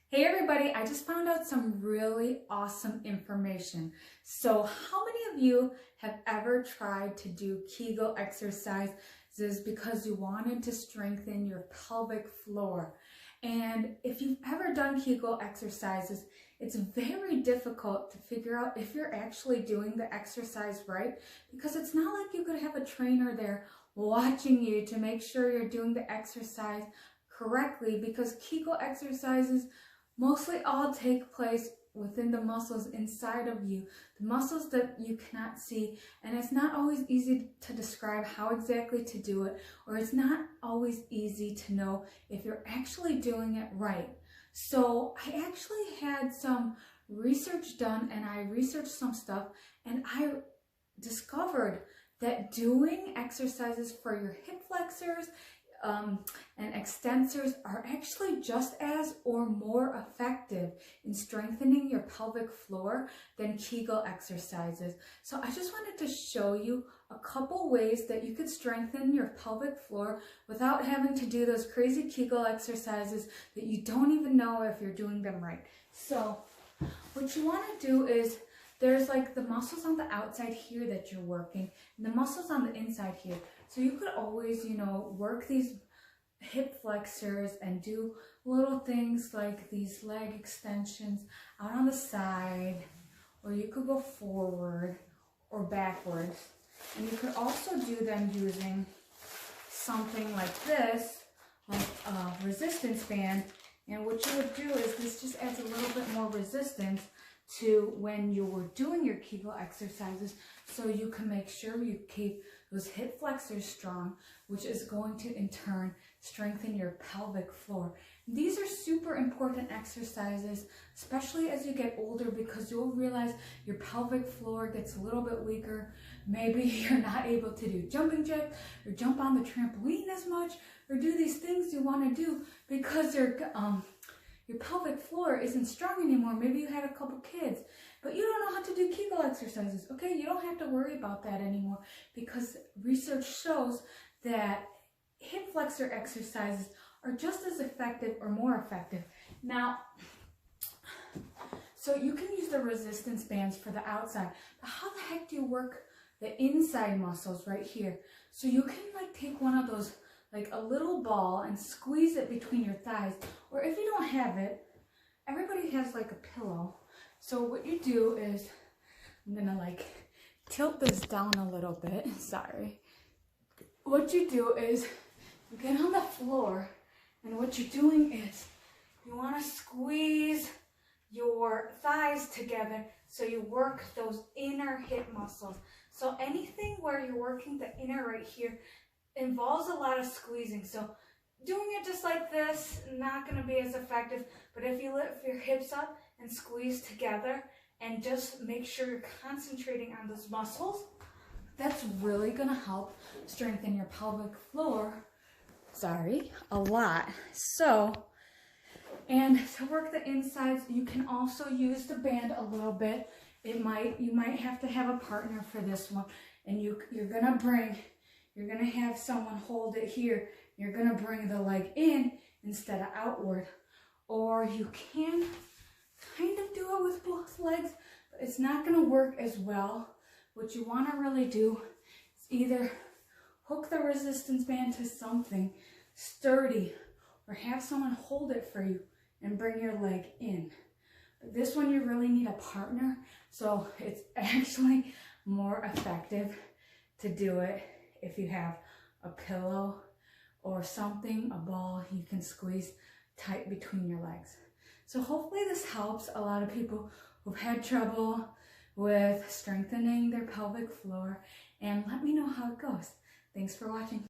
Hey everybody, I just found out some really awesome information. So how many of you have ever tried to do Kegel exercises because you wanted to strengthen your pelvic floor? And if you've ever done Kegel exercises, it's very difficult to figure out if you're actually doing the exercise right, because it's not like you could have a trainer there watching you to make sure you're doing the exercise correctly, because Kegel exercises mostly all take place within the muscles inside of you, the muscles that you cannot see, and it's not always easy to describe how exactly to do it, or it's not always easy to know if you're actually doing it right. So I actually had some research done, and I researched some stuff, and I discovered that doing exercises for your hip flexors and extensors are actually just as or more effective in strengthening your pelvic floor than Kegel exercises. So I just wanted to show you a couple ways that you could strengthen your pelvic floor without having to do those crazy Kegel exercises that you don't even know if you're doing them right. So what you want to do is, there's like the muscles on the outside here that you're working, and the muscles on the inside here. So you could always, work these hip flexors and do little things like these leg extensions out on the side, or you could go forward or backwards. And you could also do them using something like this, like a resistance band. And what you would do is, this just adds a little bit more resistance to when you were doing your Kegel exercises, so you can make sure you keep those hip flexors strong, which is going to in turn strengthen your pelvic floor. These are super important exercises, especially as you get older, because you'll realize your pelvic floor gets a little bit weaker. Maybe you're not able to do jumping jacks or jump on the trampoline as much, or do these things you want to do because your pelvic floor isn't strong anymore. Maybe you had a couple kids, but you don't know how to do Kegel exercises. Okay, you don't have to worry about that anymore, because research shows that hip flexor exercises are just as effective or more effective. Now, so you can use the resistance bands for the outside, but how the heck do you work the inside muscles right here? So you can take one of those, like a little ball, and squeeze it between your thighs. Or if you don't have it, everybody has like a pillow. So what you do is, I'm gonna tilt this down a little bit, sorry. What you do is, you get on the floor, and what you're doing is, you wanna squeeze your thighs together so you work those inner hip muscles. So anything where you're working the inner right here involves a lot of squeezing. So doing it just like this, not going to be as effective, but if you lift your hips up and squeeze together and just make sure you're concentrating on those muscles, that's really going to help strengthen your pelvic floor, a lot. So, and to work the insides, you can also use the band a little bit. You might have to have a partner for this one, and you're gonna have someone hold it here. You're gonna bring the leg in instead of outward. Or you can kind of do it with both legs, but it's not gonna work as well. What you wanna really do is either hook the resistance band to something sturdy, or have someone hold it for you and bring your leg in. But this one, you really need a partner, so it's actually more effective to do it if you have a pillow or something, a ball you can squeeze tight between your legs. So hopefully this helps a lot of people who've had trouble with strengthening their pelvic floor, and let me know how it goes. Thanks for watching.